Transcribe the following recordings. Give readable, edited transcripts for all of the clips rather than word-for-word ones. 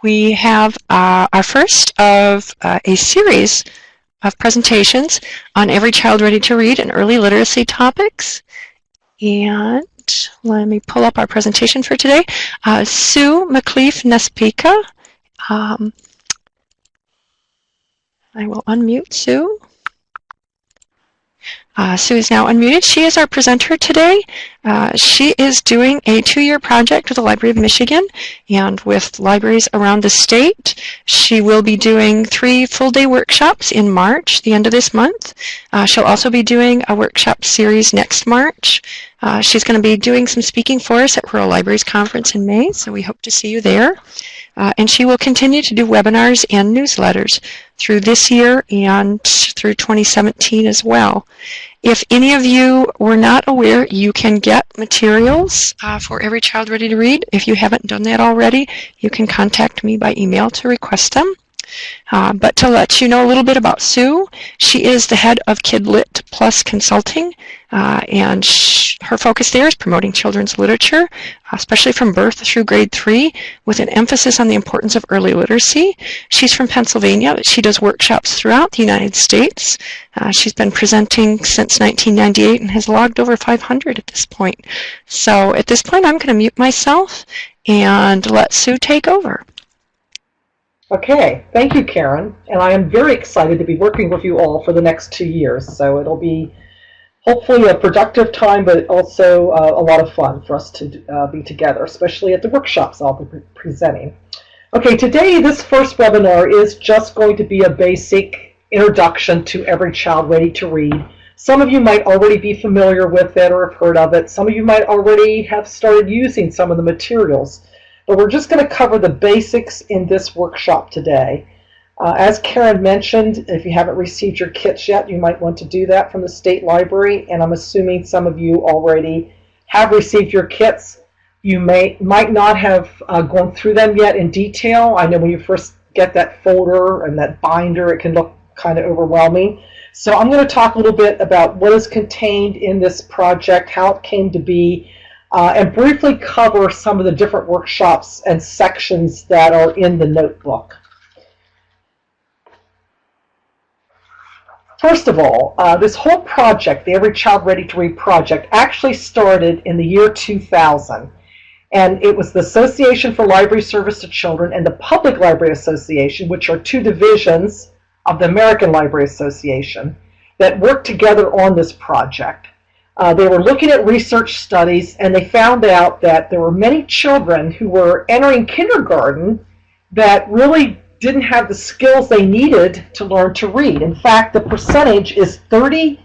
We have our first of a series of presentations on Every Child Ready to Read and early literacy topics. And let me pull up our presentation for today. Sue McLeaf-Nespika. I will unmute Sue. Sue is now unmuted. She is our presenter today. She is doing a 2-year project with the Library of Michigan and with libraries around the state. She will be doing 3 full-day workshops in March, the end of this month. She'll also be doing a workshop series next March. She's going to be doing some speaking for us at Rural Libraries Conference in May, so we hope to see you there. And she will continue to do webinars and newsletters through this year and through 2017 as well. If any of you were not aware, you can get materials for Every Child Ready to Read. If you haven't done that already, you can contact me by email to request them. But to let you know a little bit about Sue, she is the head of KidLit Plus Consulting, and her focus there is promoting children's literature, especially from birth through grade 3, with an emphasis on the importance of early literacy. She's from Pennsylvania, but she does workshops throughout the United States. She's been presenting since 1998 and has logged over 500 at this point. So at this point, I'm going to mute myself and let Sue take over. Okay, thank you, Karen, and I am very excited to be working with you all for the next 2 years. So it'll be hopefully a productive time, but also a lot of fun for us to be together, especially at the workshops I'll be presenting. Okay, today this first webinar is just going to be a basic introduction to Every Child Ready to Read. Some of you might already be familiar with it or have heard of it. Some of you might already have started using some of the materials. But we're just going to cover the basics in this workshop today. As Karen mentioned, if you haven't received your kits yet, you might want to do that from the State Library, and I'm assuming some of you already have received your kits. You might not have gone through them yet in detail. I know when you first get that folder and that binder, it can look kind of overwhelming. So I'm going to talk a little bit about what is contained in this project, how it came to be, and briefly cover some of the different workshops and sections that are in the notebook. First of all, this whole project, the Every Child Ready to Read project, actually started in the year 2000. And it was the Association for Library Service to Children and the Public Library Association, which are 2 divisions of the American Library Association, that worked together on this project. They were looking at research studies, and they found out that there were many children who were entering kindergarten that really didn't have the skills they needed to learn to read. In fact, the percentage is 35%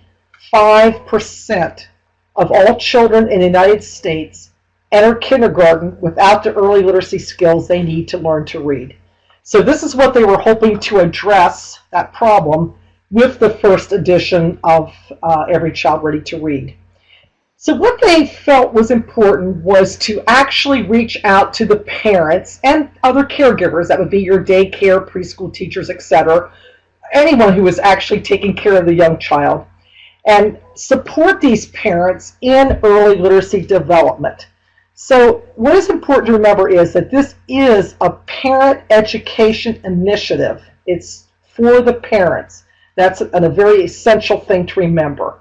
of all children in the United States enter kindergarten without the early literacy skills they need to learn to read. So this is what they were hoping to address, that problem, with the first edition of Every Child Ready to Read. So what they felt was important was to actually reach out to the parents and other caregivers, that would be your daycare, preschool teachers, etc., anyone who was actually taking care of the young child, and support these parents in early literacy development. So what is important to remember is that this is a parent education initiative. It's for the parents. That's a very essential thing to remember,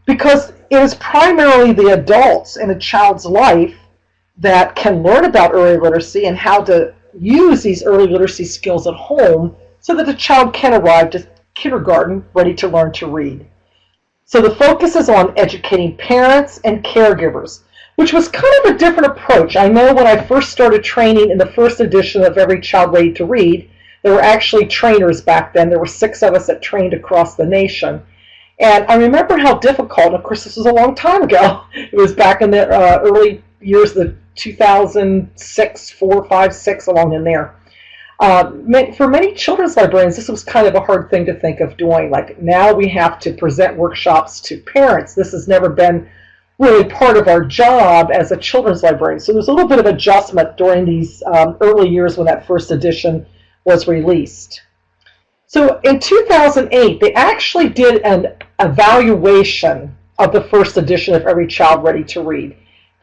because it is primarily the adults in a child's life that can learn about early literacy and how to use these early literacy skills at home so that the child can arrive to kindergarten ready to learn to read. So the focus is on educating parents and caregivers, which was kind of a different approach. I know when I first started training in the first edition of Every Child Ready to Read, there were actually trainers back then. There were 6 of us that trained across the nation. And I remember how difficult, and of course this was a long time ago, it was back in the early years, the 2006, 4, 5, 6, along in there. For many children's librarians, this was kind of a hard thing to think of doing. Like, now we have to present workshops to parents. This has never been really part of our job as a children's librarian. So there's a little bit of adjustment during these early years when that first edition was released. So in 2008, they actually did an evaluation of the first edition of Every Child Ready to Read.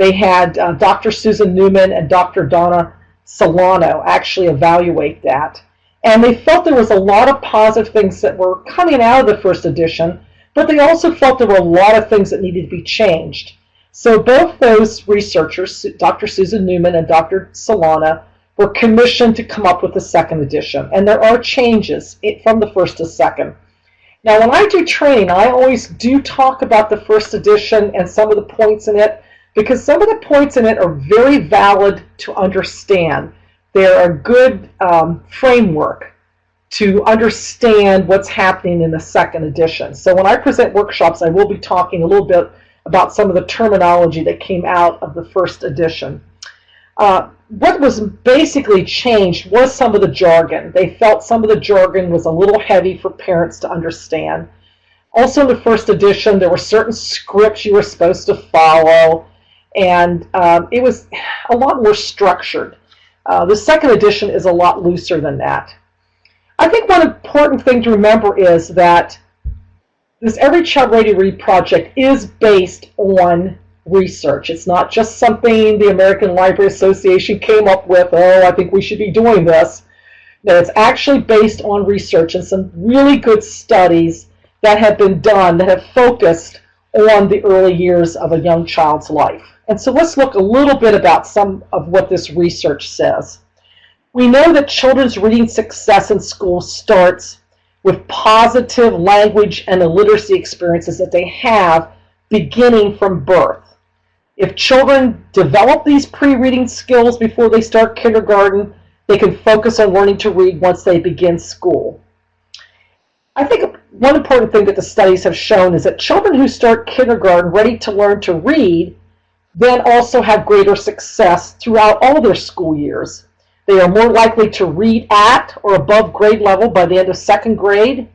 They had Dr. Susan Newman and Dr. Donna Solano actually evaluate that. And they felt there was a lot of positive things that were coming out of the first edition, but they also felt there were a lot of things that needed to be changed. So both those researchers, Dr. Susan Newman and Dr. Solano, were commissioned to come up with the second edition. And there are changes from the first to second. Now, when I do training, I always do talk about the first edition and some of the points in it, because some of the points in it are very valid to understand. They're a good framework to understand what's happening in the second edition. So when I present workshops, I will be talking a little bit about some of the terminology that came out of the first edition. What was basically changed was some of the jargon. They felt some of the jargon was a little heavy for parents to understand. Also in the first edition, there were certain scripts you were supposed to follow, and it was a lot more structured. The second edition is a lot looser than that. I think one important thing to remember is that this Every Child Ready to Read project is based on research. It's not just something the American Library Association came up with, oh, I think we should be doing this. No, it's actually based on research and some really good studies that have been done that have focused on the early years of a young child's life. And so let's look a little bit about some of what this research says. We know that children's reading success in school starts with positive language and literacy experiences that they have beginning from birth. If children develop these pre-reading skills before they start kindergarten, they can focus on learning to read once they begin school. I think one important thing that the studies have shown is that children who start kindergarten ready to learn to read then also have greater success throughout all their school years. They are more likely to read at or above grade level by the end of second grade,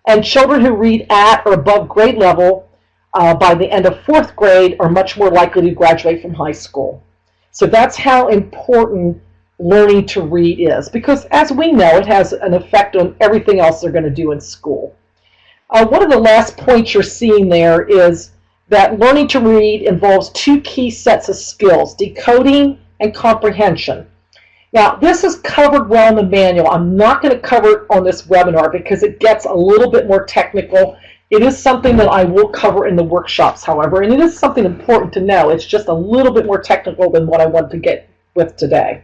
and children who read at or above grade level by the end of fourth grade are much more likely to graduate from high school. So that's how important learning to read is, because as we know, it has an effect on everything else they're going to do in school. One of the last points you're seeing there is that learning to read involves two key sets of skills, decoding and comprehension. Now, this is covered well in the manual. I'm not going to cover it on this webinar because it gets a little bit more technical. It is something that I will cover in the workshops, however, and it is something important to know. It's just a little bit more technical than what I want to get with today.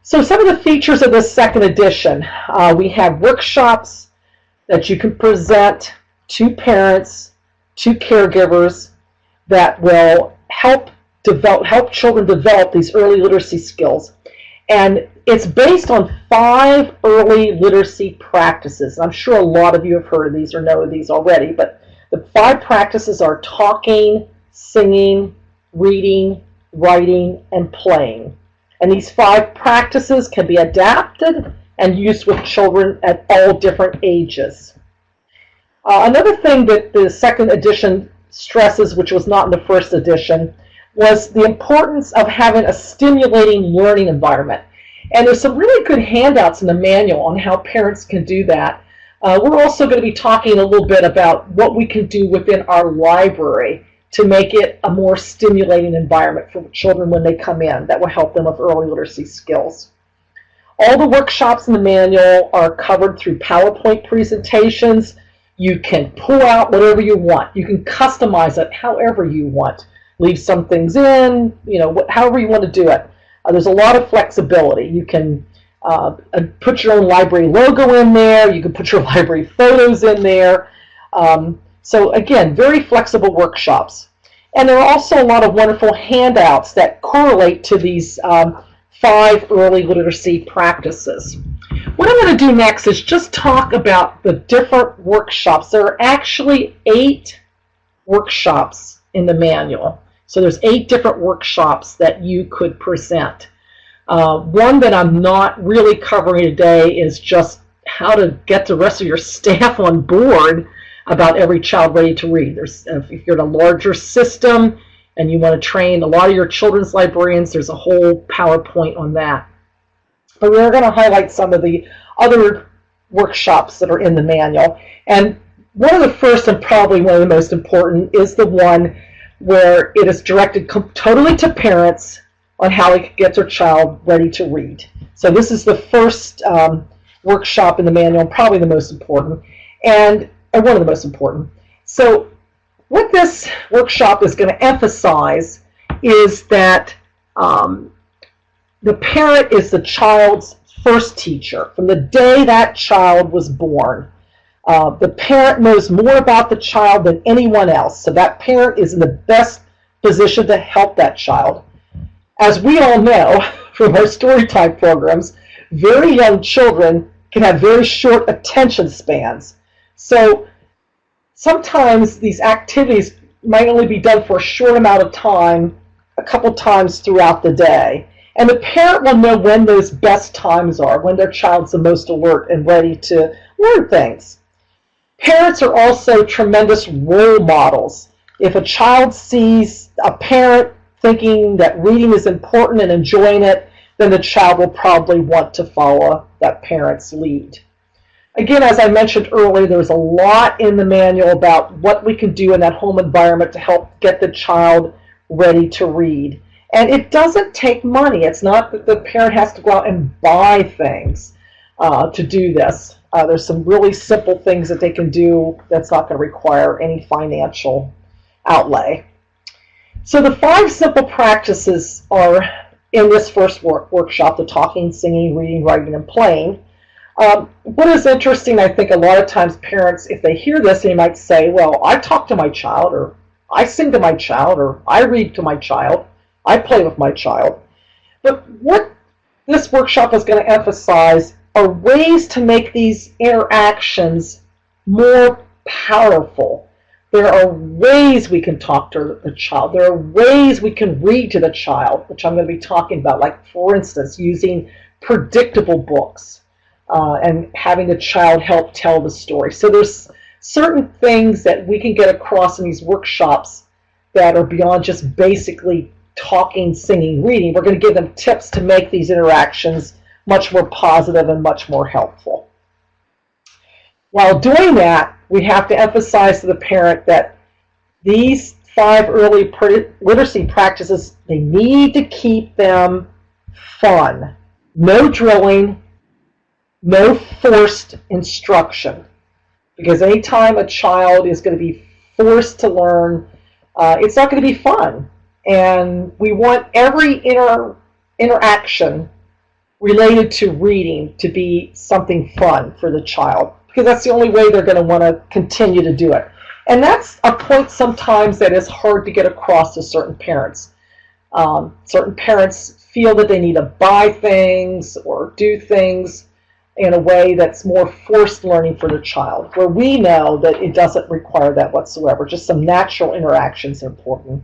So some of the features of this second edition, we have workshops that you can present to parents, to caregivers, that will help children develop these early literacy skills. And it's based on 5 early literacy practices. I'm sure a lot of you have heard of these or know of these already, but the 5 practices are talking, singing, reading, writing, and playing. And these 5 practices can be adapted and used with children at all different ages. Another thing that the second edition stresses, which was not in the first edition, was the importance of having a stimulating learning environment. And there's some really good handouts in the manual on how parents can do that. We're also going to be talking a little bit about what we can do within our library to make it a more stimulating environment for children when they come in that will help them with early literacy skills. All the workshops in the manual are covered through PowerPoint presentations. You can pull out whatever you want. You can customize it however you want. Leave some things in, however you want to do it. There's a lot of flexibility. You can put your own library logo in there. You can put your library photos in there. So again, very flexible workshops. And there are also a lot of wonderful handouts that correlate to these 5 early literacy practices. What I'm going to do next is just talk about the different workshops. There are actually 8 workshops in the manual. So there's 8 different workshops that you could present. One that I'm not really covering today is just how to get the rest of your staff on board about Every Child Ready to Read. If you're in a larger system and you want to train a lot of your children's librarians, there's a whole PowerPoint on that. But we're going to highlight some of the other workshops that are in the manual. And one of the first and probably one of the most important is the one where it is directed totally to parents on how to get their child ready to read. So this is the first workshop in the manual, probably the most important, and one of the most important. So what this workshop is going to emphasize is that the parent is the child's first teacher. From the day that child was born, the parent knows more about the child than anyone else. So that parent is in the best position to help that child. As we all know from our story time programs, very young children can have very short attention spans. So sometimes these activities might only be done for a short amount of time, a couple times throughout the day. And the parent will know when those best times are, when their child's the most alert and ready to learn things. Parents are also tremendous role models. If a child sees a parent thinking that reading is important and enjoying it, then the child will probably want to follow that parent's lead. Again, as I mentioned earlier, there's a lot in the manual about what we can do in that home environment to help get the child ready to read. And it doesn't take money. It's not that the parent has to go out and buy things to do this. There's some really simple things that they can do that's not going to require any financial outlay. So the 5 simple practices are in this first workshop, the talking, singing, reading, writing, and playing. What is interesting, I think a lot of times parents, if they hear this, they might say, well, I talk to my child, or I sing to my child, or I read to my child, I play with my child. But what this workshop is going to emphasize are ways to make these interactions more powerful. There are ways we can talk to the child. There are ways we can read to the child, which I'm going to be talking about, like, for instance, using predictable books and having the child help tell the story. So there's certain things that we can get across in these workshops that are beyond just basically talking, singing, reading. We're going to give them tips to make these interactions much more positive and much more helpful. While doing that, we have to emphasize to the parent that these 5 early literacy practices, they need to keep them fun. No drilling, no forced instruction. Because anytime a child is going to be forced to learn, it's not going to be fun. And we want every interaction related to reading to be something fun for the child, because that's the only way they're going to want to continue to do it. And that's a point sometimes that is hard to get across to certain parents. Certain parents feel that they need to buy things or do things in a way that's more forced learning for the child, where we know that it doesn't require that whatsoever. Just some natural interactions are important.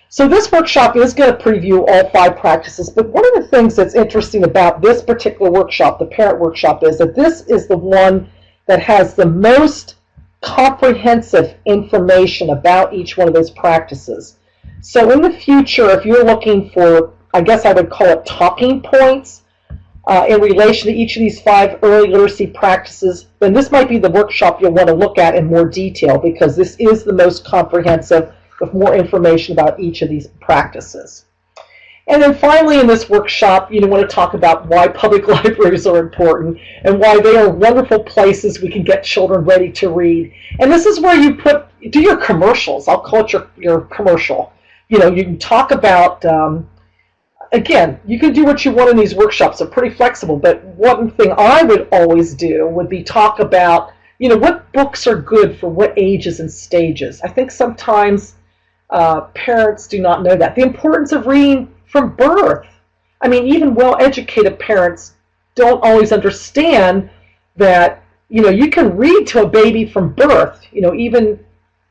So this workshop is going to preview all 5 practices, but one of the things that's interesting about this particular workshop, the parent workshop, is that this is the one that has the most comprehensive information about each one of those practices. So in the future, if you're looking for, I guess I would call it talking points in relation to each of these 5 early literacy practices, then this might be the workshop you'll want to look at in more detail, because this is the most comprehensive with more information about each of these practices. And then finally in this workshop, you want to talk about why public libraries are important and why they are wonderful places we can get children ready to read. And this is where you do your commercials. I'll call it your commercial. You can talk about, again, you can do what you want in these workshops. They're pretty flexible, but one thing I would always do would be talk about, what books are good for what ages and stages. I think sometimes parents do not know that. The importance of reading from birth. I mean, even well-educated parents don't always understand that, you can read to a baby from birth. Even,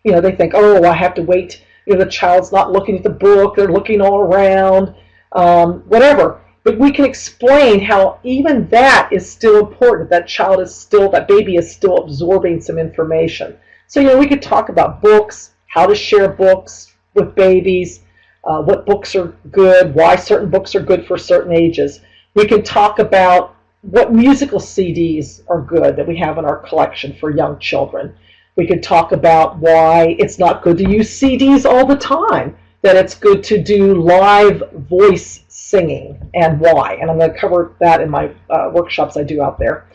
they think, oh, I have to wait. The child's not looking at the book. They're looking all around, whatever. But we can explain how even that is still important. That baby is still absorbing some information. So, we could talk about books, how to share books with babies, what books are good, why certain books are good for certain ages. We can talk about what musical CDs are good that we have in our collection for young children. We could talk about why it's not good to use CDs all the time, that it's good to do live voice singing and why. And I'm going to cover that in my workshops I do out there.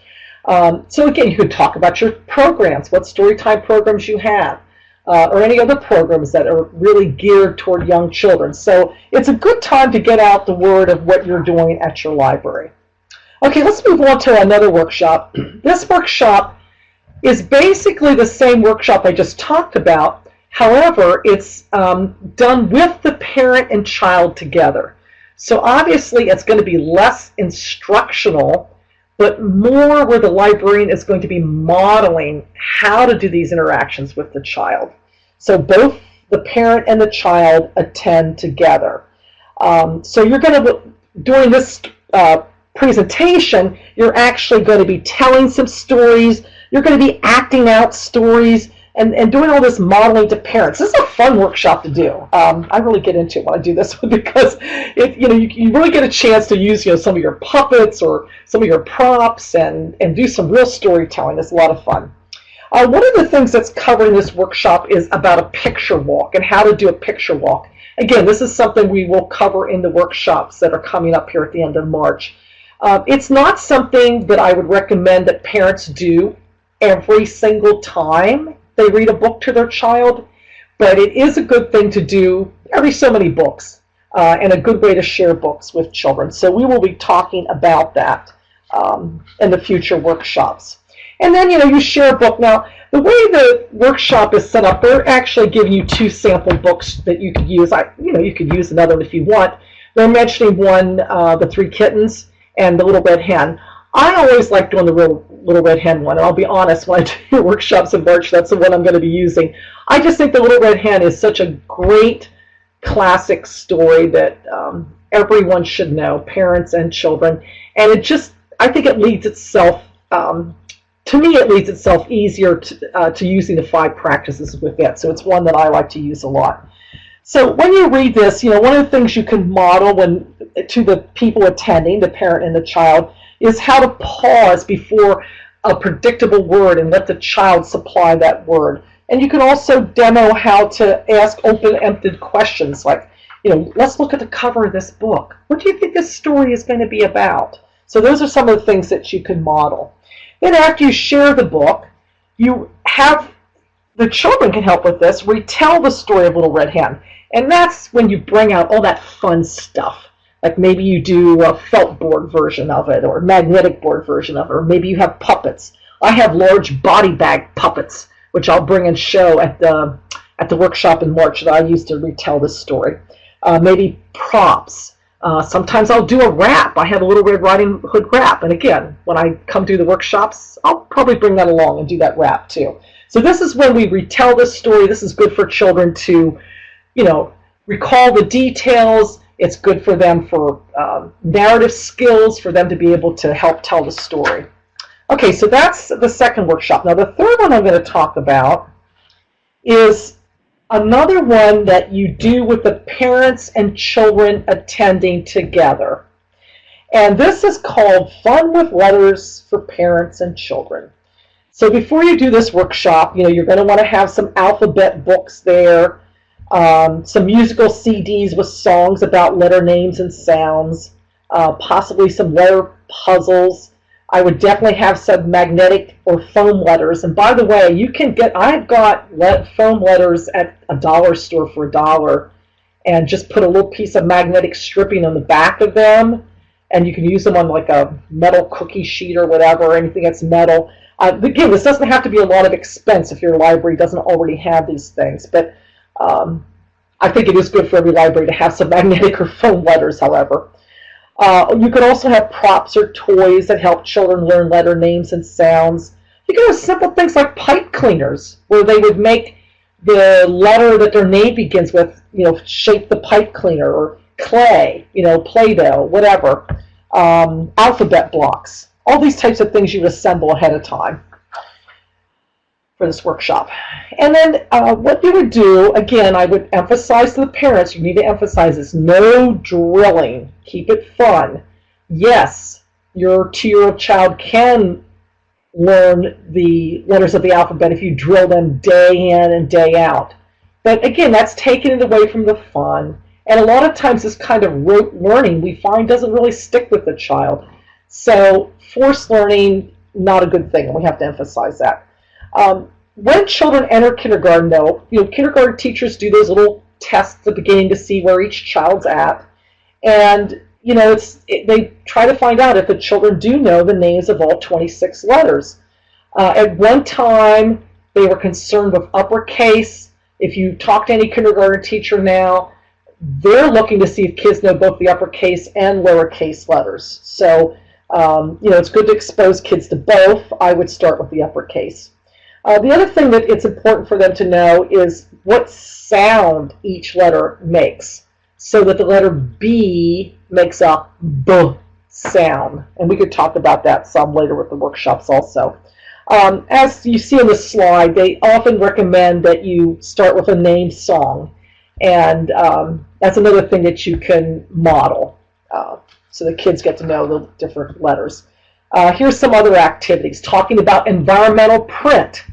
So again, you could talk about your programs, what storytime programs you have, or any other programs that are really geared toward young children. So it's a good time to get out the word of what you're doing at your library. Okay, let's move on to another workshop. This workshop is basically the same workshop I just talked about. However, it's done with the parent and child together. So obviously it's going to be less instructional, but more where the librarian is going to be modeling how to do these interactions with the child. So both the parent and the child attend together. So you're going to, during this presentation, you're actually going to be telling some stories. You're going to be acting out stories and doing all this modeling to parents. This is a fun workshop to do. I really get into it when I do this one because you really get a chance to use some of your puppets or some of your props and do some real storytelling. It's a lot of fun. One of the things that's covered in this workshop is about a picture walk and how to do a picture walk. Again, this is something we will cover in the workshops that are coming up here at the end of March. It's not something that I would recommend that parents do every single time they read a book to their child, but it is a good thing to do every so many books and a good way to share books with children. So we will be talking about that in the future workshops. And then, you share a book. Now, the way the workshop is set up, they're actually giving you 2 sample books that you could use. You could use another one if you want. They're mentioning one, The Three Kittens, and The Little Red Hen. I always like doing the Little Red Hen one, and I'll be honest, when I do workshops in March, that's the one I'm going to be using. I just think The Little Red Hen is such a great classic story that everyone should know, parents and children, and I think it leads itself, to me it leads itself easier to using the 5 practices with it, so it's one that I like to use a lot. So when you read this, one of the things you can model to the people attending, the parent and the child, is how to pause before a predictable word and let the child supply that word. And you can also demo how to ask open-ended questions like, let's look at the cover of this book. What do you think this story is going to be about? So those are some of the things that you can model. Then after you share the book, the children can help with this, retell the story of Little Red Hen. And that's when you bring out all that fun stuff. Like maybe you do a felt board version of it or a magnetic board version of it, or maybe you have puppets. I have large body bag puppets, which I'll bring and show at the workshop in March that I use to retell this story. Maybe props. Sometimes I'll do a rap. I have a Little Red Riding Hood rap. And again, when I come do the workshops, I'll probably bring that along and do that rap too. So this is when we retell this story. This is good for children to, recall the details. It's good for them for narrative skills, for them to be able to help tell the story. Okay, so that's the second workshop. Now the third one I'm going to talk about is another one that you do with the parents and children attending together. And this is called Fun with Letters for Parents and Children. So before you do this workshop, you're going to want to have some alphabet books there, some musical CDs with songs about letter names and sounds, possibly some letter puzzles. I would definitely have some magnetic or foam letters. And by the way, I've got foam letters at a dollar store for $1, and just put a little piece of magnetic stripping on the back of them, and you can use them on like a metal cookie sheet or whatever, anything that's metal. Again, this doesn't have to be a lot of expense if your library doesn't already have these things, but I think it is good for every library to have some magnetic or foam letters, however. You could also have props or toys that help children learn letter names and sounds. You can have simple things like pipe cleaners, where they would make the letter that their name begins with, shape the pipe cleaner, or clay, Play-Doh, whatever. Alphabet blocks. All these types of things you would assemble ahead of time for this workshop. And then what you would do, again, I would emphasize to the parents, you need to emphasize this, no drilling. Keep it fun. Yes, your 2-year-old child can learn the letters of the alphabet if you drill them day in and day out. But again, that's taking it away from the fun. And a lot of times this kind of rote learning we find doesn't really stick with the child. So forced learning, not a good thing, and we have to emphasize that. When children enter kindergarten, though, kindergarten teachers do those little tests at the beginning to see where each child's at. And they try to find out if the children do know the names of all 26 letters. At one time, they were concerned with uppercase. If you talk to any kindergarten teacher now, they're looking to see if kids know both the uppercase and lowercase letters. So, it's good to expose kids to both. I would start with the uppercase. The other thing that it's important for them to know is what sound each letter makes, so that the letter B makes a B sound. And we could talk about that some later with the workshops also. As you see in the slide, they often recommend that you start with a name song. And that's another thing that you can model, so the kids get to know the different letters. Here's some other activities, talking about environmental print.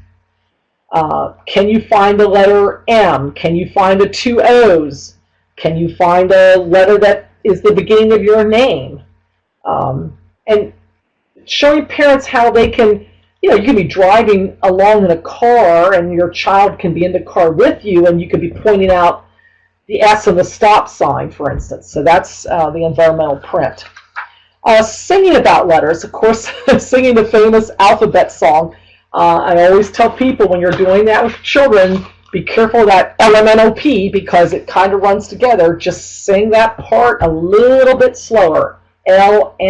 Can you find the letter M? Can you find the 2 O's? Can you find a letter that is the beginning of your name? And showing parents how they can, you can be driving along in a car and your child can be in the car with you and you could be pointing out the S on the stop sign, for instance. So that's the environmental print. Singing about letters, of course, singing the famous alphabet song. I always tell people when you're doing that with children, be careful of that LMNOP because it kind of runs together. Just sing that part a little bit slower, LMNOP,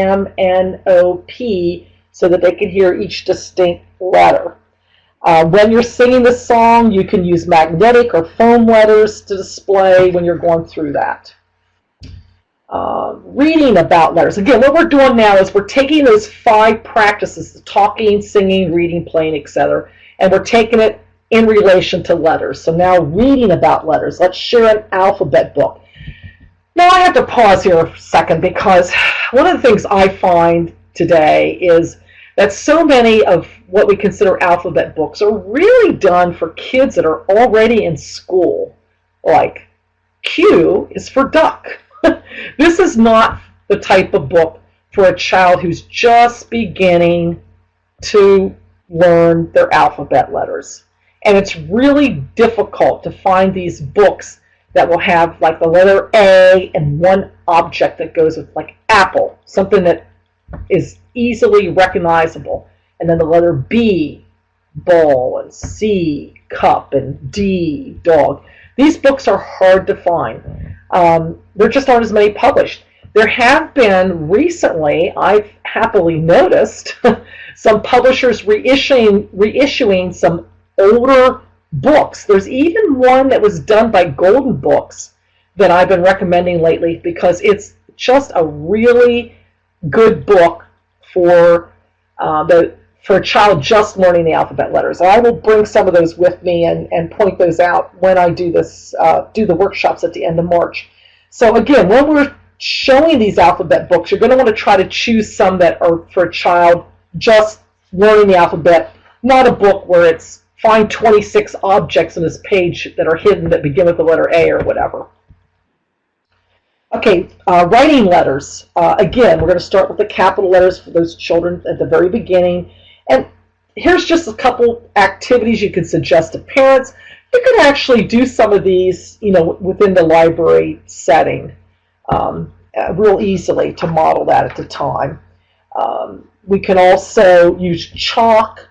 so that they can hear each distinct letter. When you're singing the song, you can use magnetic or foam letters to display when you're going through that. Reading about letters. Again, what we're doing now is we're taking those 5 practices, the talking, singing, reading, playing, etc., and we're taking it in relation to letters. So now reading about letters. Let's share an alphabet book. Now I have to pause here a second because one of the things I find today is that so many of what we consider alphabet books are really done for kids that are already in school. Like Q is for duck. This is not the type of book for a child who's just beginning to learn their alphabet letters. And it's really difficult to find these books that will have like the letter A and one object that goes with like apple, something that is easily recognizable. And then the letter B, ball, and C, cup, and D, dog. These books are hard to find. There just aren't as many published. There have been recently, I've happily noticed, some publishers reissuing some older books. There's even one that was done by Golden Books that I've been recommending lately because it's just a really good book for a child just learning the alphabet letters. I will bring some of those with me and point those out when I do the workshops at the end of March. So again, when we're showing these alphabet books, you're going to want to try to choose some that are for a child just learning the alphabet, not a book where it's find 26 objects on this page that are hidden that begin with the letter A or whatever. Okay, writing letters. Again, we're going to start with the capital letters for those children at the very beginning. And here's just a couple activities you can suggest to parents. You can actually do some of these, within the library setting real easily to model that at the time. We can also use chalk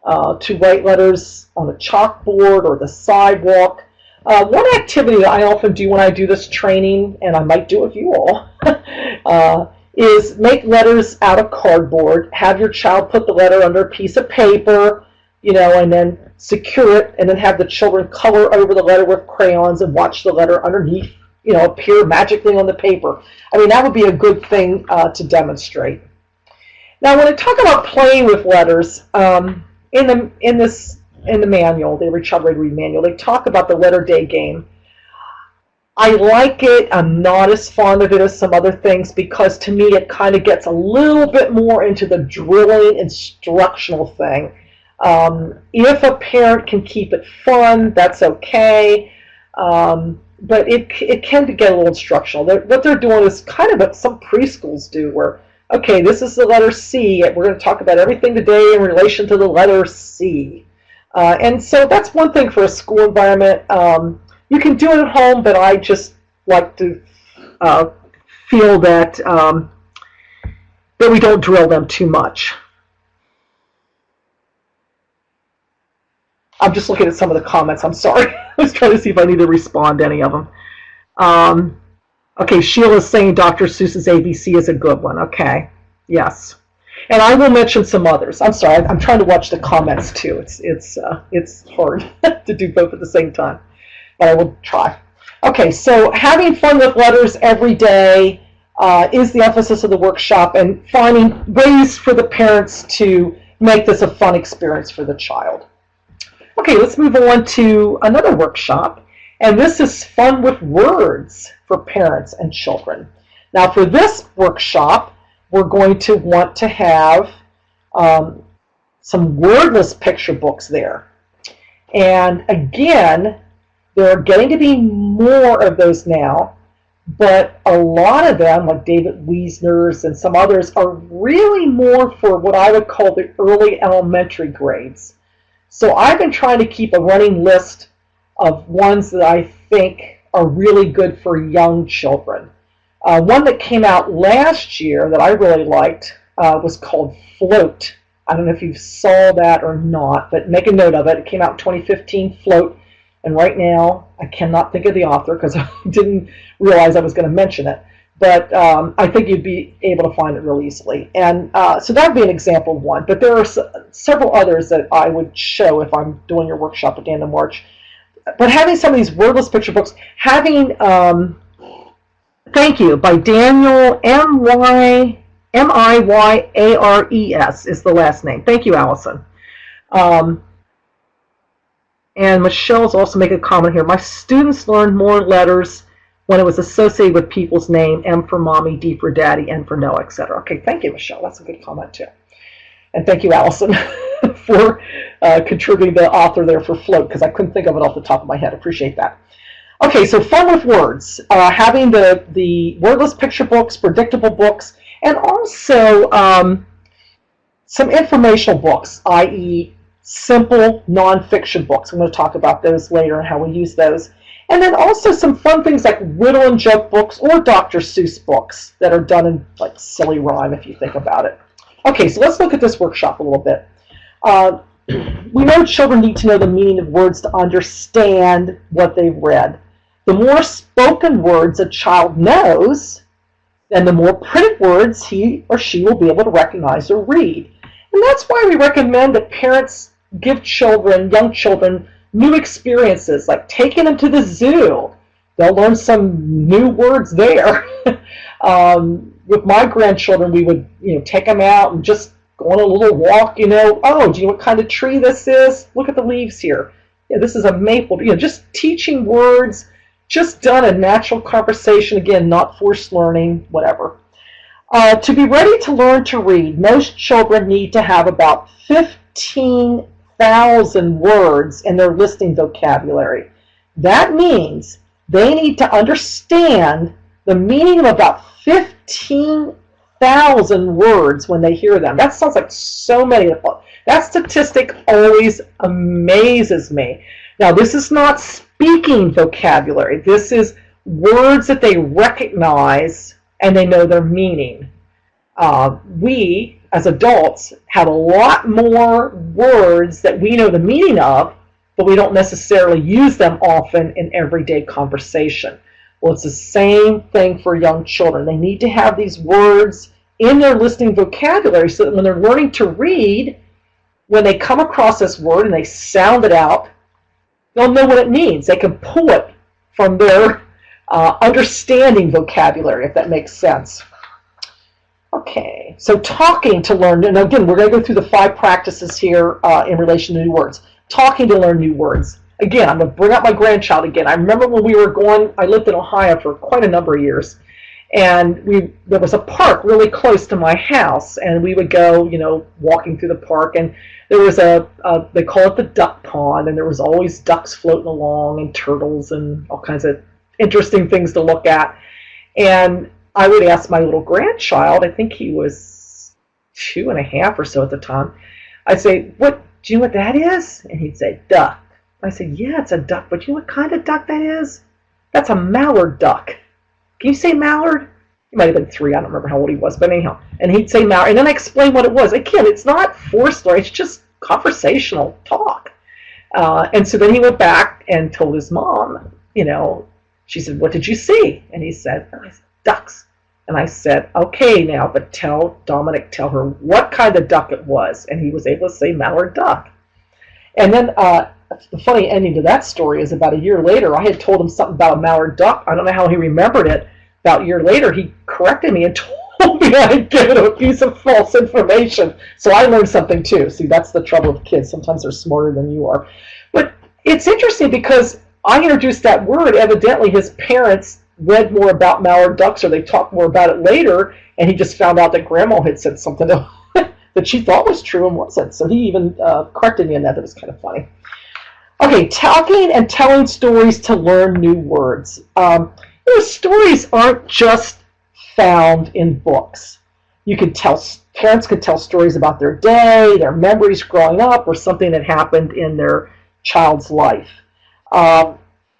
to write letters on the chalkboard or the sidewalk. One activity that I often do when I do this training, and I might do it with you all, is make letters out of cardboard. Have your child put the letter under a piece of paper, and then secure it, and then have the children color over the letter with crayons and watch the letter underneath, appear magically on the paper. I mean, that would be a good thing to demonstrate. Now, when I talk about playing with letters, in the manual, the Early Childhood Read manual, they talk about the letter day game. I like it. I'm not as fond of it as some other things because to me it kind of gets a little bit more into the drilling instructional thing. If a parent can keep it fun, that's okay. But it can get a little instructional. What they're doing is kind of what some preschools do, where, okay, this is the letter C. We're going to talk about everything today in relation to the letter C. And so that's one thing for a school environment. You can do it at home, but I just like to feel that that we don't drill them too much. I'm just looking at some of the comments. I'm sorry. I was trying to see if I need to respond to any of them. Okay, Sheila's saying Dr. Seuss's ABC is a good one. Okay, yes. And I will mention some others. I'm sorry. I'm trying to watch the comments too. It's hard to do both at the same time, but I will try. Okay, so having fun with letters every day is the emphasis of the workshop, and finding ways for the parents to make this a fun experience for the child. Okay, let's move on to another workshop, and this is fun with words for parents and children. Now for this workshop, we're going to want to have some wordless picture books there. And again, there are getting to be more of those now, but a lot of them, like David Wiesner's and some others, are really more for what I would call the early elementary grades. So I've been trying to keep a running list of ones that I think are really good for young children. One that came out last year that I really liked was called Float. I don't know if you saw that or not, but make a note of it. It came out in 2015, Float. And right now, I cannot think of the author because I didn't realize I was going to mention it. But I think you'd be able to find it real easily. And so that would be an example of one. But there are several others that I would show if I'm doing your workshop at the end of March. But having some of these wordless picture books, having Thank You by Daniel Miyares is the last name. Thank you, Allison. And Michelle's also making a comment here. My students learned more letters when it was associated with people's name, M for mommy, D for daddy, N for no, etc. Okay, thank you, Michelle. That's a good comment, too. And thank you, Allison, for contributing the author there for Float, because I couldn't think of it off the top of my head. Appreciate that. Okay, so fun with words. Having the wordless picture books, predictable books, and also some informational books, i.e. simple nonfiction books. I'm going to talk about those later and how we use those. And then also some fun things like riddle and joke books or Dr. Seuss books that are done in like silly rhyme if you think about it. Okay, so let's look at this workshop a little bit. We know children need to know the meaning of words to understand what they've read. The more spoken words a child knows, then the more printed words he or she will be able to recognize or read. And that's why we recommend that parents give children, young children, new experiences, like taking them to the zoo. They'll learn some new words there. With my grandchildren, we would, take them out and just go on a little walk. Oh, do you know what kind of tree this is? Look at the leaves here. Yeah, this is a maple. Just teaching words, just done in natural conversation. Again, not forced learning, whatever. To be ready to learn to read, most children need to have about 15,000 words in their listening vocabulary. That means they need to understand the meaning of about 15,000 words when they hear them. That sounds like so many. That statistic always amazes me. Now, this is not speaking vocabulary. This is words that they recognize and they know their meaning. We, as adults, have a lot more words that we know the meaning of, but we don't necessarily use them often in everyday conversation. Well, it's the same thing for young children. They need to have these words in their listening vocabulary so that when they're learning to read, when they come across this word and they sound it out, they'll know what it means. They can pull it from their understanding vocabulary, if that makes sense. Okay, so talking to learn, and again, we're going to go through the 5 practices here in relation to new words. Talking to learn new words. again, I'm going to bring up my grandchild again. I remember when we were going, I lived in Ohio for quite a number of years, and there was a park really close to my house, and we would go, walking through the park, and there was they call it the duck pond, and there was always ducks floating along, and turtles, and all kinds of interesting things to look at. And I would ask my little grandchild, I think he was 2.5 or so at the time, I'd say, do you know what that is? And he'd say, duck. I said, yeah, it's a duck, but you know what kind of duck that is? That's a mallard duck. Can you say mallard? He might have been 3. I don't remember how old he was, but anyhow. And he'd say mallard, and then I explained what it was. Again, it's not forced, it's just conversational talk. And so then he went back and told his mom, she said, what did you see? And he said, ducks. And I said, okay, now, but tell her what kind of duck it was. And he was able to say mallard duck. And then the funny ending to that story is about a year later, I had told him something about a mallard duck. I don't know how he remembered it. About a year later, he corrected me and told me I had given him a piece of false information. So I learned something too. See, that's the trouble with kids. Sometimes they're smarter than you are. But it's interesting because I introduced that word. Evidently, his parents read more about mallard ducks, or they talked more about it later, and he just found out that Grandma had said something that she thought was true and wasn't. So he even corrected me on that. That was kind of funny. Okay, talking and telling stories to learn new words. Stories aren't just found in books. Parents could tell stories about their day, their memories growing up, or something that happened in their child's life.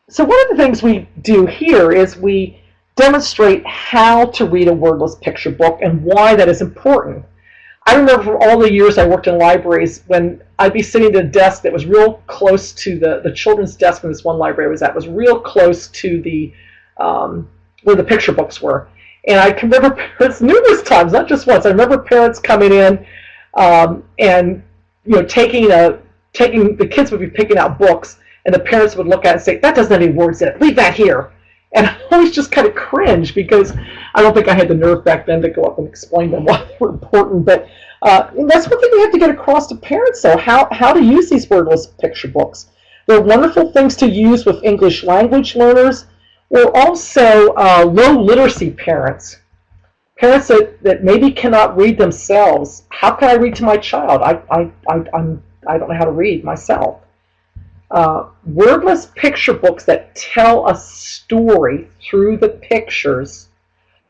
So one of the things we do here is we demonstrate how to read a wordless picture book and why that is important. I remember for all the years I worked in libraries, when I'd be sitting at a desk that was real close to the children's desk in this one library I was at, was real close to the where the picture books were. And I can remember parents numerous times, not just once. I remember parents coming in and taking the kids would be picking out books, and the parents would look at it and say, that doesn't have any words in it, leave that here. And I always just kind of cringe because I don't think I had the nerve back then to go up and explain to them why they were important. But that's one thing we have to get across to parents, though, how to use these wordless picture books. They're wonderful things to use with English language learners, or also low literacy parents. Parents that maybe cannot read themselves. How can I read to my child? I don't know how to read myself. Wordless picture books that tell a story through the pictures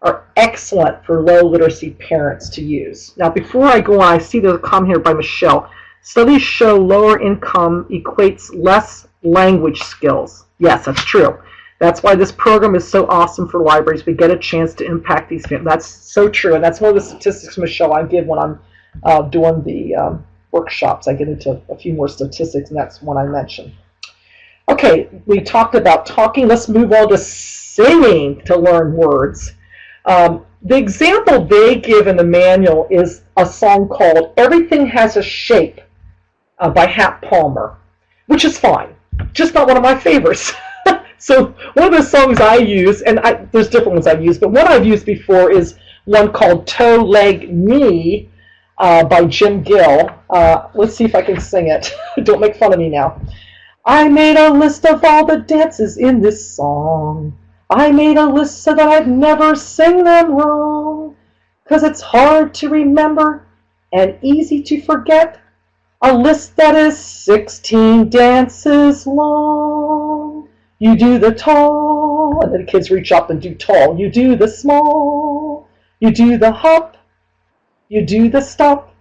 are excellent for low literacy parents to use. Now, before I go on, I see there's a comment here by Michelle. Studies show lower income equates less language skills. Yes, that's true. That's why this program is so awesome for libraries. We get a chance to impact these families. That's so true, and that's one of the statistics, Michelle, I give when I'm doing the workshops. I get into a few more statistics, and that's one I mentioned. Okay, we talked about talking. Let's move on to singing to learn words. The example they give in the manual is a song called Everything Has a Shape by Hap Palmer, which is fine. Just not one of my favorites. So one of the songs I use, and there's different ones I've used, but one I've used before is one called Toe, Leg, Knee by Jim Gill. Let's see if I can sing it. Don't make fun of me now. I made a list of all the dances in this song. I made a list so that I'd never sing them wrong, 'cause it's hard to remember and easy to forget. A list that is 16 dances long. You do the tall, and then the kids reach up and do tall. You do the small. You do the hop. You do the stop.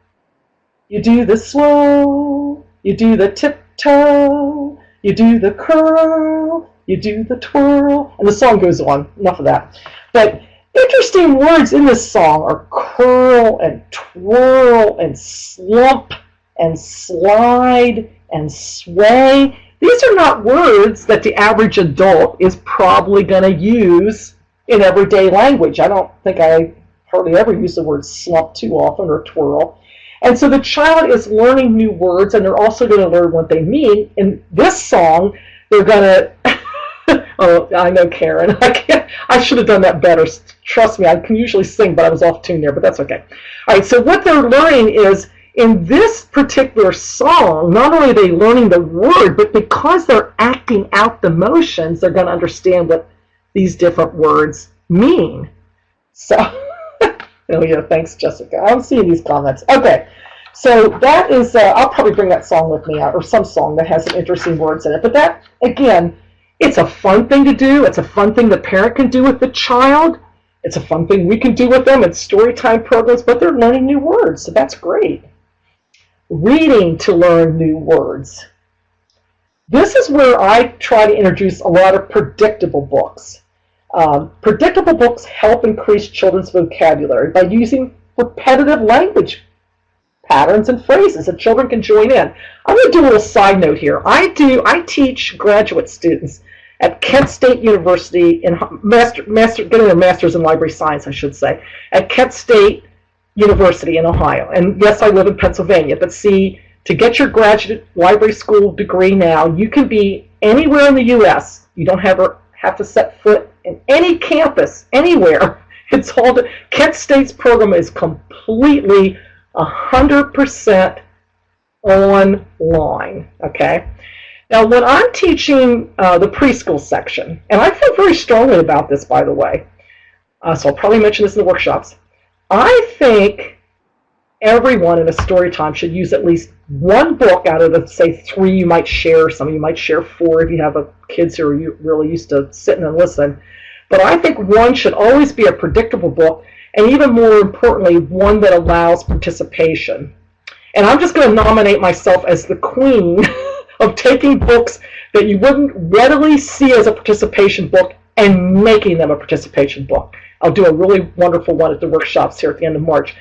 You do the slow. You do the tiptoe. You do the curl. You do the twirl. And the song goes on. Enough of that. But interesting words in this song are curl and twirl and slump and slide and sway. These are not words that the average adult is probably going to use in everyday language. I don't think I hardly ever use the word slump too often or twirl. And so the child is learning new words, and they're also going to learn what they mean. In this song, they're going to... Oh, I know, Karen. I should have done that better. Trust me, I can usually sing, but I was off tune there, but that's okay. All right, so what they're learning is In this particular song, not only are they learning the word, but because they're acting out the motions, they're going to understand what these different words mean. So, oh yeah, thanks, Jessica. I'm seeing these comments. Okay, so that is, I'll probably bring that song with me, or some song that has some interesting words in it. But that, again, it's a fun thing to do. It's a fun thing the parent can do with the child. It's a fun thing we can do with them in story time programs, but they're learning new words, so that's great. Reading to learn new words. This is where I try to introduce a lot of predictable books. Predictable books help increase children's vocabulary by using repetitive language patterns and phrases that children can join in. I'm going to do a little side note here. I teach graduate students at Kent State University in getting their master's in library science, I should say, at Kent State University in Ohio. And yes, I live in Pennsylvania, but see, to get your graduate library school degree now, you can be anywhere in the U.S. You don't have to set foot in any campus, anywhere. It's all Kent State's program is completely 100% online, okay? Now, when I'm teaching the preschool section, and I feel very strongly about this, by the way, so I'll probably mention this in the workshops, I think everyone in a story time should use at least one book out of the, say, 3 you might share. Some of you might share 4 if you have kids who are really used to sitting and listening. But I think one should always be a predictable book, and even more importantly, one that allows participation. And I'm just going to nominate myself as the queen of taking books that you wouldn't readily see as a participation book and making them a participation book. I'll do a really wonderful one at the workshops here at the end of March.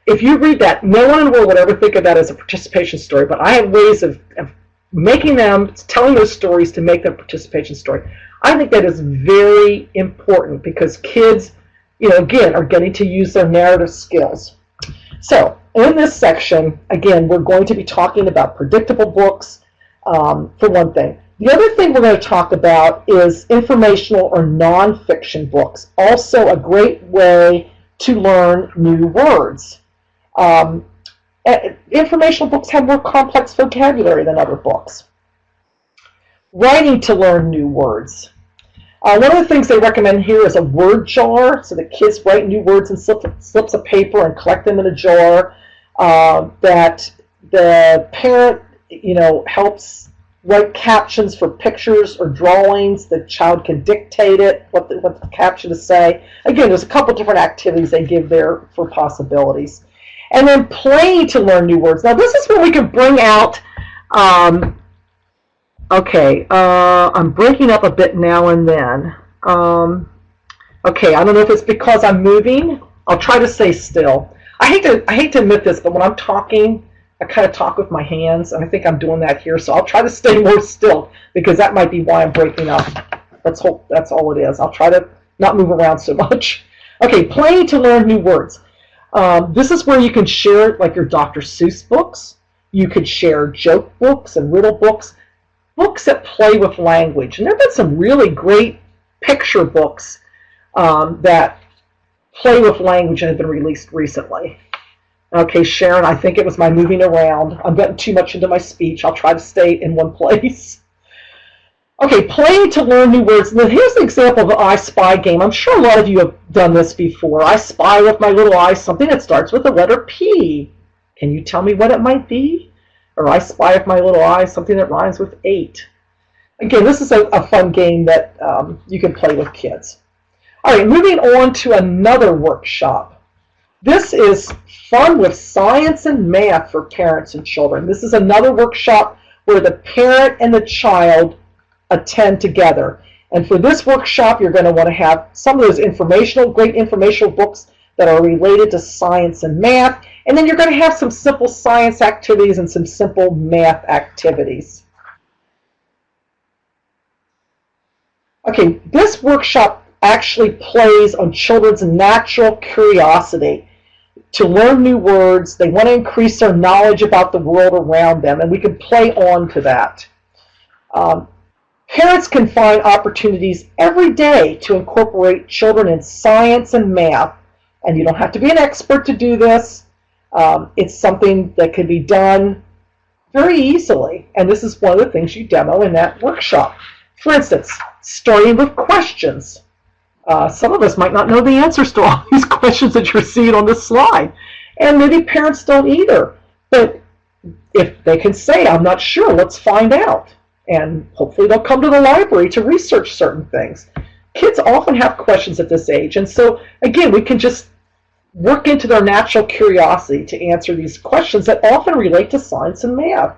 If you read that, no one in the world would ever think of that as a participation story, but I have ways of making them, telling those stories to make them a participation story. I think that is very important because kids, again, are getting to use their narrative skills. So, in this section, again, we're going to be talking about predictable books, for one thing. The other thing we're going to talk about is informational or nonfiction books, also a great way to learn new words. Informational books have more complex vocabulary than other books. Writing to learn new words. One of the things they recommend here is a word jar, so that kids write new words in slips of paper and collect them in a jar. That the parent, helps write captions for pictures or drawings. The child can dictate it, what the caption to say. Again, there's a couple different activities they give there for possibilities. And then playing to learn new words. Now, this is when we can bring out, I'm breaking up a bit now and then. Okay, I don't know if it's because I'm moving. I'll try to stay still. I hate to admit this, but when I'm talking, I kind of talk with my hands, and I think I'm doing that here, so I'll try to stay more still, because that might be why I'm breaking up. Let's hope that's all it is. I'll try to not move around so much. Okay, playing to learn new words. This is where you can share, like, your Dr. Seuss books. You could share joke books and riddle books, books that play with language. And there have been some really great picture books that play with language and have been released recently. Okay, Sharon, I think it was my moving around. I'm getting too much into my speech. I'll try to stay in one place. Okay, playing to learn new words. Now, here's an example of an I Spy game. I'm sure a lot of you have done this before. I spy with my little eye something that starts with the letter P. Can you tell me what it might be? Or I spy with my little eye something that rhymes with 8. Again, this is a fun game that you can play with kids. All right, moving on to another workshop. This is fun with science and math for parents and children. This is another workshop where the parent and the child attend together. And for this workshop, you're going to want to have some of those great informational books that are related to science and math. And then you're going to have some simple science activities and some simple math activities. Okay, this workshop actually plays on children's natural curiosity to learn new words. They want to increase their knowledge about the world around them, and we can play on to that. Parents can find opportunities every day to incorporate children in science and math, and you don't have to be an expert to do this. It's something that can be done very easily, and this is one of the things you demo in that workshop. For instance, starting with questions. Some of us might not know the answers to all these questions that you're seeing on this slide, and maybe parents don't either. But if they can say, I'm not sure, let's find out. And hopefully they'll come to the library to research certain things. Kids often have questions at this age, and so again, we can just work into their natural curiosity to answer these questions that often relate to science and math.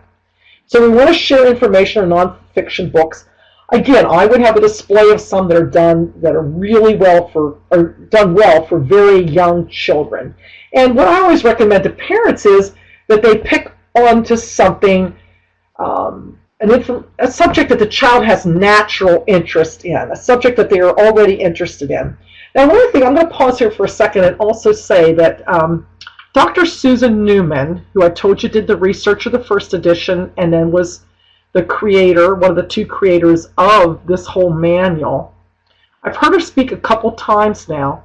So we want to share information in nonfiction books. Again, I would have a display of some that are done that are really well for, or done well for very young children. And what I always recommend to parents is that they pick onto something, a subject that the child has natural interest in, a subject that they are already interested in. Now, one other thing, I'm going to pause here for a second and also say that Dr. Susan Newman, who I told you did the research of the first edition and then was the creator, one of the two creators of this whole manual, I've heard her speak a couple times now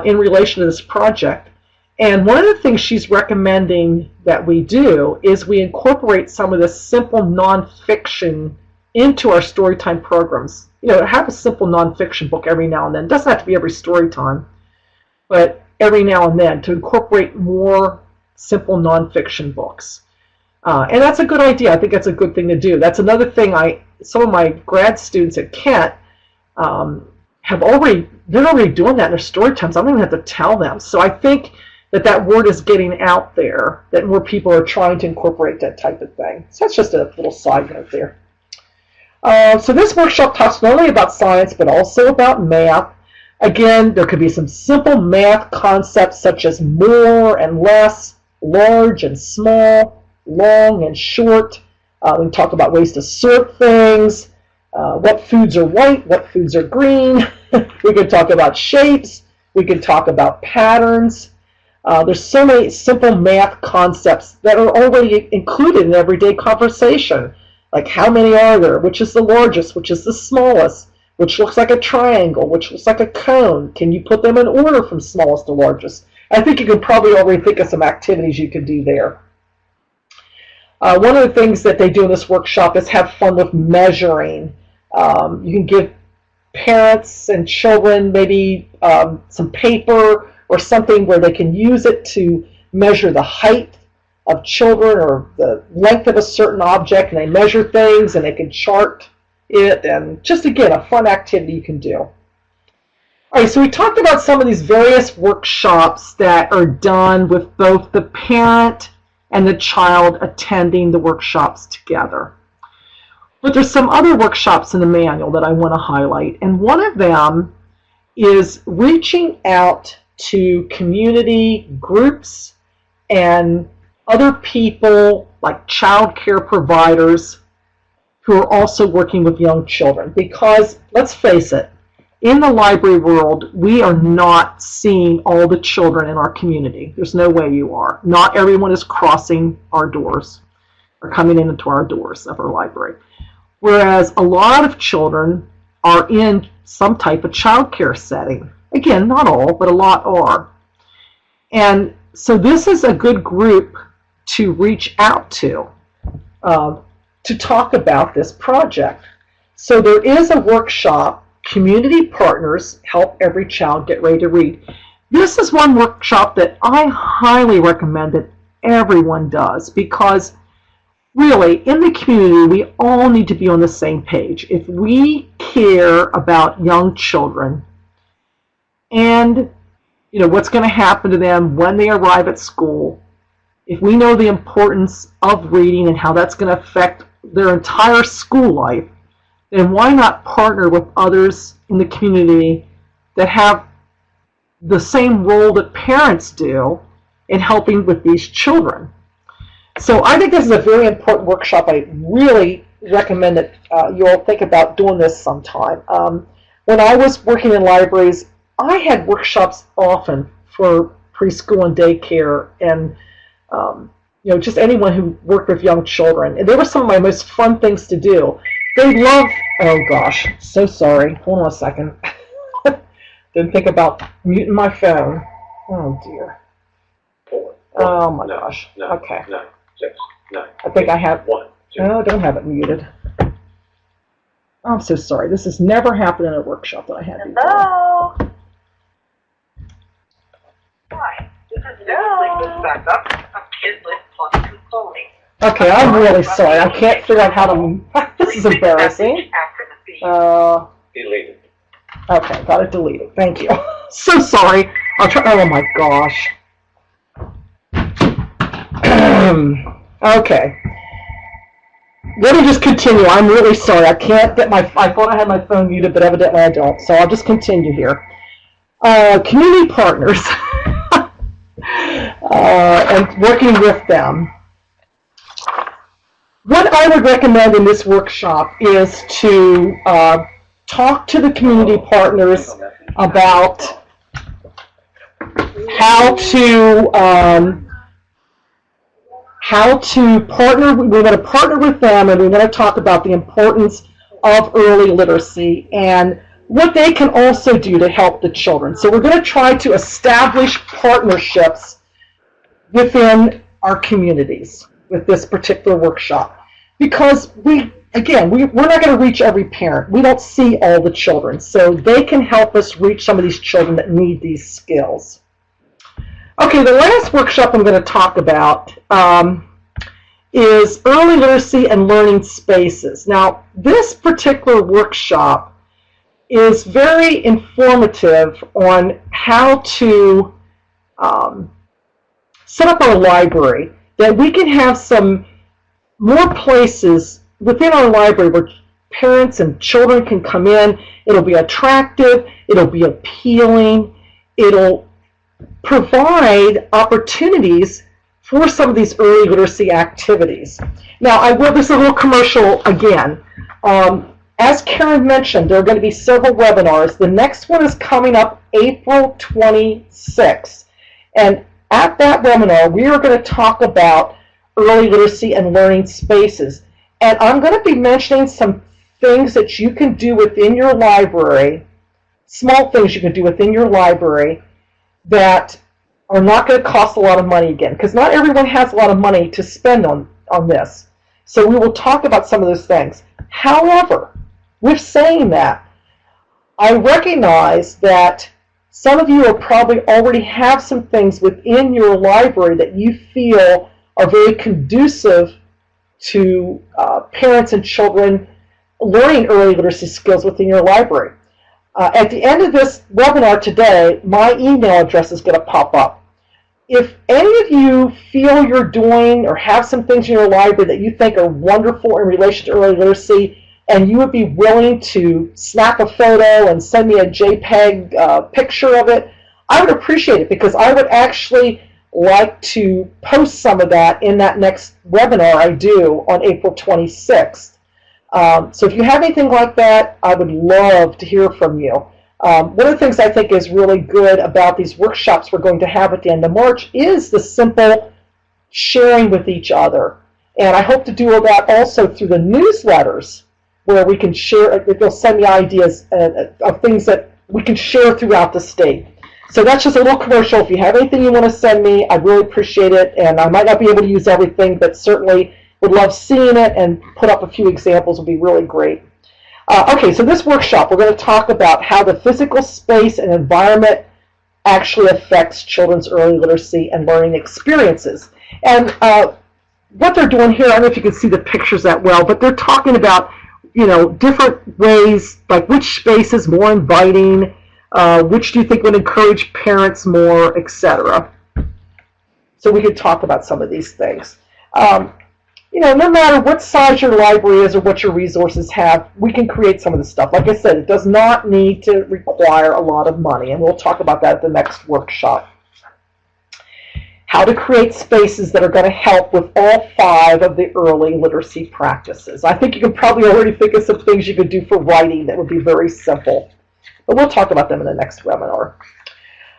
in relation to this project. And one of the things she's recommending that we do is we incorporate some of this simple nonfiction into our storytime programs. You know, have a simple nonfiction book every now and then. It doesn't have to be every story time, but every now and then to incorporate more simple nonfiction books. And that's a good idea. I think that's a good thing to do. That's another thing some of my grad students at Kent they're already doing that in their story times. I don't even have to tell them. So I think that word is getting out there, that more people are trying to incorporate that type of thing. So that's just a little side note there. So this workshop talks not only about science, but also about math. Again, there could be some simple math concepts such as more and less, large and small, long and short. We can talk about ways to sort things, what foods are white, what foods are green. We can talk about shapes. We can talk about patterns. There's so many simple math concepts that are already included in everyday conversation. Like how many are there? Which is the largest? Which is the smallest? Which looks like a triangle? Which looks like a cone? Can you put them in order from smallest to largest? I think you can probably already think of some activities you could do there. One of the things that they do in this workshop is have fun with measuring. You can give parents and children maybe some paper or something where they can use it to measure the height of children or the length of a certain object, and they measure things and they can chart it, and just again a fun activity you can do. All right, so we talked about some of these various workshops that are done with both the parent and the child attending the workshops together. But there's some other workshops in the manual that I want to highlight, and one of them is reaching out to community groups and other people like child care providers who are also working with young children. Because let's face it, in the library world, we are not seeing all the children in our community. There's no way you are. Not everyone is crossing our doors or coming into our doors of our library. Whereas a lot of children are in some type of child care setting. Again, not all, but a lot are. And so this is a good group to reach out to talk about this project. So there is a workshop, Community Partners Help Every Child Get Ready to Read. This is one workshop that I highly recommend that everyone does, because really, in the community, we all need to be on the same page. If we care about young children and what's going to happen to them when they arrive at school, if we know the importance of reading and how that's going to affect their entire school life, then why not partner with others in the community that have the same role that parents do in helping with these children? So I think this is a very important workshop. I really recommend that you all think about doing this sometime. When I was working in libraries, I had workshops often for preschool and daycare and just anyone who worked with young children. And they were some of my most fun things to do. They love, oh gosh, so sorry. Hold on a second. Didn't think about muting my phone. Oh dear. Oh my gosh. Okay. I think I have. No, I don't have it muted. I'm so sorry. This has never happened in a workshop that I had before. Hello? Hi, this is Hello. Backup of Kidlit Plus Consulting. Okay, I'm really sorry. I can't figure out how to. This is embarrassing. Delete it. Okay, got it deleted. Thank you. So sorry. I'll try. Oh my gosh. Okay. Let me just continue. I'm really sorry. I can't get my. I thought I had my phone muted, but evidently I don't. So I'll just continue here. Community partners and working with them. What I would recommend in this workshop is to talk to the community partners about how to partner. We want to partner with them, and we want to talk about the importance of early literacy and what they can also do to help the children. So we're going to try to establish partnerships within our communities with this particular workshop. Because we're not going to reach every parent. We don't see all the children. So they can help us reach some of these children that need these skills. Okay, the last workshop I'm going to talk about is early literacy and learning spaces. Now, this particular workshop is very informative on how to set up our library, that we can have some more places within our library where parents and children can come in. It'll be attractive, it'll be appealing, it'll provide opportunities for some of these early literacy activities. Now, this is a little commercial again. As Karen mentioned, there are going to be several webinars. The next one is coming up April 26th. And at that webinar, we are going to talk about early literacy and learning spaces. And I'm going to be mentioning some things that you can do within your library, small things you can do within your library that are not going to cost a lot of money again, because not everyone has a lot of money to spend on this. So we will talk about some of those things. However, with saying that, I recognize that some of you will probably already have some things within your library that you feel are very conducive to parents and children learning early literacy skills within your library. At the end of this webinar today, my email address is going to pop up. If any of you feel you're doing or have some things in your library that you think are wonderful in relation to early literacy, and you would be willing to snap a photo and send me a JPEG picture of it, I would appreciate it, because I would actually like to post some of that in that next webinar I do on April 26th. So if you have anything like that, I would love to hear from you. One of the things I think is really good about these workshops we're going to have at the end of March is the simple sharing with each other. And I hope to do all that also through the newsletters, where we can share, they'll send me ideas of things that we can share throughout the state. So that's just a little commercial. If you have anything you want to send me, I'd really appreciate it. And I might not be able to use everything, but certainly would love seeing it, and put up a few examples would be really great. Okay, so this workshop, we're going to talk about how the physical space and environment actually affects children's early literacy and learning experiences. And what they're doing here, I don't know if you can see the pictures that well, but they're talking about, different ways, like which space is more inviting, which do you think would encourage parents more, etc. So we could talk about some of these things. No matter what size your library is or what your resources have, we can create some of this stuff. Like I said, it does not need to require a lot of money, and we'll talk about that at the next workshop. How to create spaces that are going to help with all 5 of the early literacy practices. I think you can probably already think of some things you could do for writing that would be very simple, but we'll talk about them in the next webinar.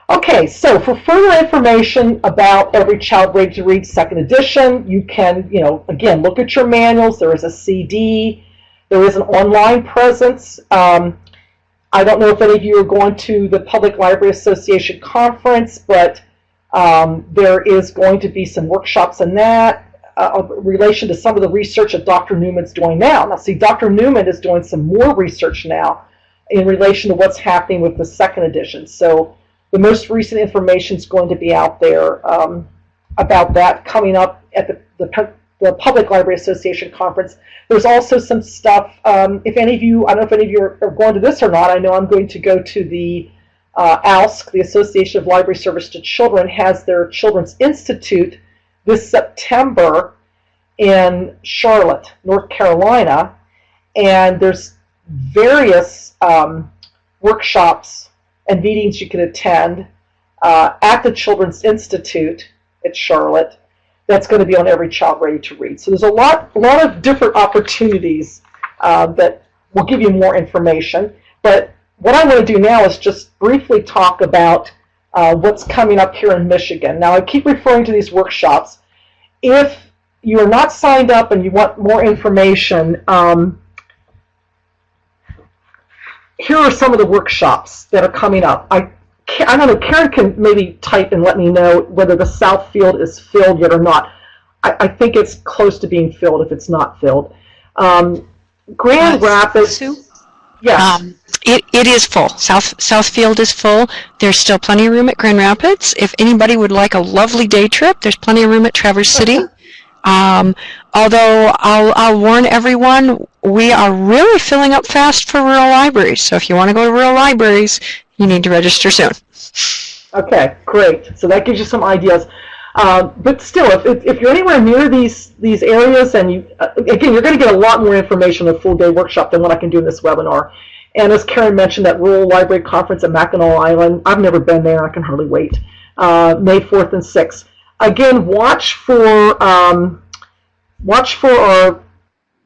Okay, so for further information about Every Child Ready to Read 2nd edition, you can, again, look at your manuals. There is a CD. There is an online presence. I don't know if any of you are going to the Public Library Association conference, but There is going to be some workshops in that in relation to some of the research that Dr. Newman's doing now. Now, see, Dr. Newman is doing some more research now in relation to what's happening with the second edition. So the most recent information is going to be out there about that coming up at the Public Library Association conference. There's also some stuff, if any of you, I don't know if any of you are going to this or not, I know I'm going to go to the ALSC, the Association of Library Service to Children, has their Children's Institute this September in Charlotte, North Carolina, and there's various workshops and meetings you can attend at the Children's Institute at Charlotte. That's going to be on Every Child Ready to Read. So there's a lot of different opportunities that will give you more information. But what I want to do now is just briefly talk about what's coming up here in Michigan. Now, I keep referring to these workshops. If you are not signed up and you want more information, here are some of the workshops that are coming up. I don't know, Karen can maybe type and let me know whether the South Field is filled yet or not. I think it's close to being filled if it's not filled. Grand Rapids. Sue? Yes. It is full. Southfield is full. There's still plenty of room at Grand Rapids. If anybody would like a lovely day trip, there's plenty of room at Traverse City. Although I'll warn everyone, we are really filling up fast for rural libraries. So if you want to go to rural libraries, you need to register soon. Okay, great. So that gives you some ideas. But still, if you're anywhere near these areas, and you, again, you're going to get a lot more information on a full-day workshop than what I can do in this webinar. And as Karen mentioned, that Rural Library Conference at Mackinac Island, I've never been there. I can hardly wait. May 4th and 6th. Again, watch for our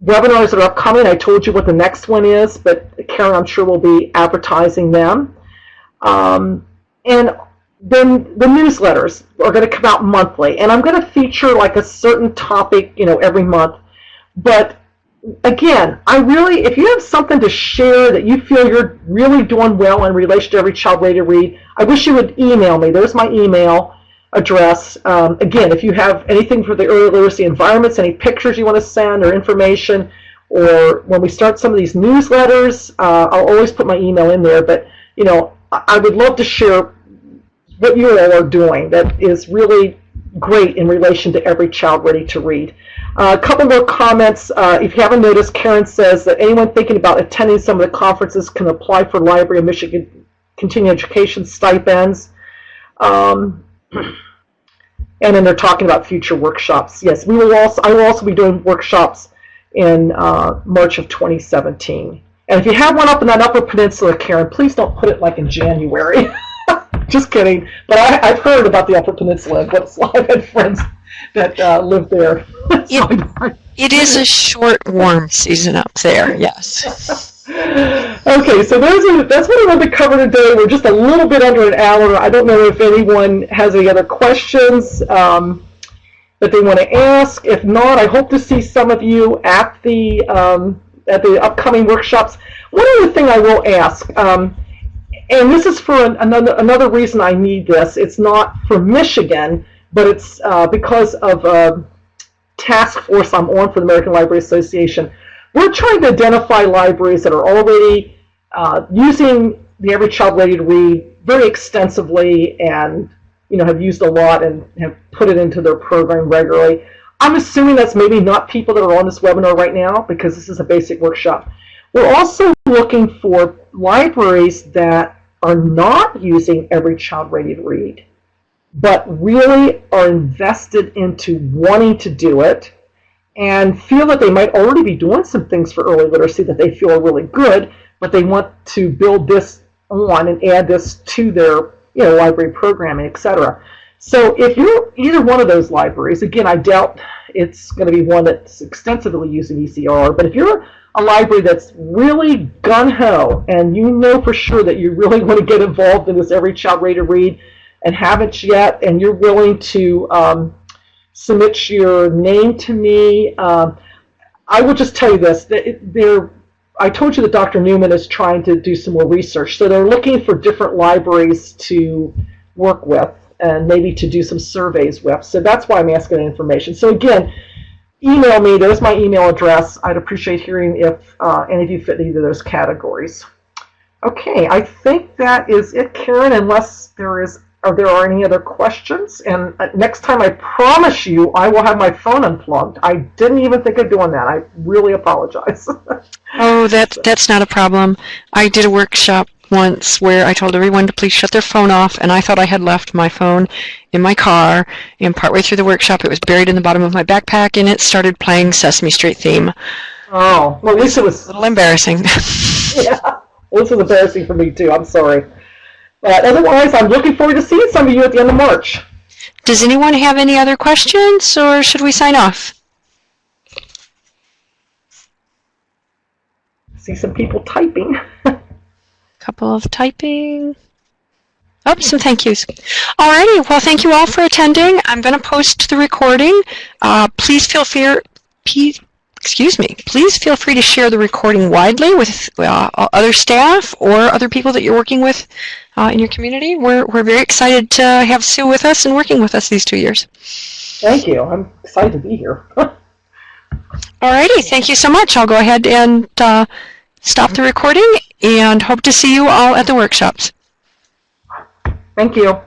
webinars that are upcoming. I told you what the next one is, but Karen, I'm sure, will be advertising them. And then the newsletters are going to come out monthly, and I'm going to feature like a certain topic, every month. But again, if you have something to share that you feel you're really doing well in relation to Every Child Ready to Read, I wish you would email me. There's my email address. Again, if you have anything for the early literacy environments, any pictures you want to send or information, or when we start some of these newsletters, I'll always put my email in there. But I would love to share what you all are doing that is really great in relation to Every Child Ready to Read. A couple more comments. If you haven't noticed, Karen says that anyone thinking about attending some of the conferences can apply for Library of Michigan continuing education stipends. And then they're talking about future workshops. Yes, I will also be doing workshops in March of 2017. And if you have one up in that Upper Peninsula, Karen, please don't put it like in January. Just kidding. But I've heard about the Upper Peninsula. I've had friends that live there. It is a short, warm season up there, yes. Okay, so that's what I wanted to cover today. We're just a little bit under an hour. I don't know if anyone has any other questions that they want to ask. If not, I hope to see some of you at the upcoming workshops. One other thing I will ask, and this is for another reason I need this. It's not for Michigan, but it's because of a task force I'm on for the American Library Association. We're trying to identify libraries that are already using the Every Child Ready to Read very extensively and have used a lot and have put it into their program regularly. I'm assuming that's maybe not people that are on this webinar right now because this is a basic workshop. We're also looking for libraries that are not using Every Child Ready to Read, but really are invested into wanting to do it and feel that they might already be doing some things for early literacy that they feel are really good, but they want to build this on and add this to their library programming, etc. So if you're either one of those libraries, again, I doubt it's going to be one that's extensively using ECR, but if you're a library that's really gung-ho and you know for sure that you really want to get involved in this Every Child Ready to Read and haven't yet, and you're willing to submit your name to me, I will just tell you this. I told you that Dr. Newman is trying to do some more research. So they're looking for different libraries to work with and maybe to do some surveys with. So that's why I'm asking that information. So again, email me. There's my email address. I'd appreciate hearing if any of you fit either of those categories. Okay, I think that is it, Karen, unless there are any other questions. And next time, I promise you, I will have my phone unplugged. I didn't even think of doing that. I really apologize. Oh, that's not a problem. I did a workshop once where I told everyone to please shut their phone off, and I thought I had left my phone in my car, and partway through the workshop, it was buried in the bottom of my backpack, and it started playing Sesame Street theme. Oh, well, at least it was A little embarrassing. Yeah, this was embarrassing for me too. I'm sorry. But otherwise, I'm looking forward to seeing some of you at the end of March. Does anyone have any other questions, or should we sign off? See some people typing. Couple of typing. Oh, some thank yous. Alrighty, well, thank you all for attending. I'm going to post the recording. Please feel free to share the recording widely with other staff or other people that you're working with in your community. We're very excited to have Sue with us and working with us these 2 years. Thank you. I'm excited to be here. Alrighty, thank you so much. I'll go ahead and stop the recording and hope to see you all at the workshops. Thank you.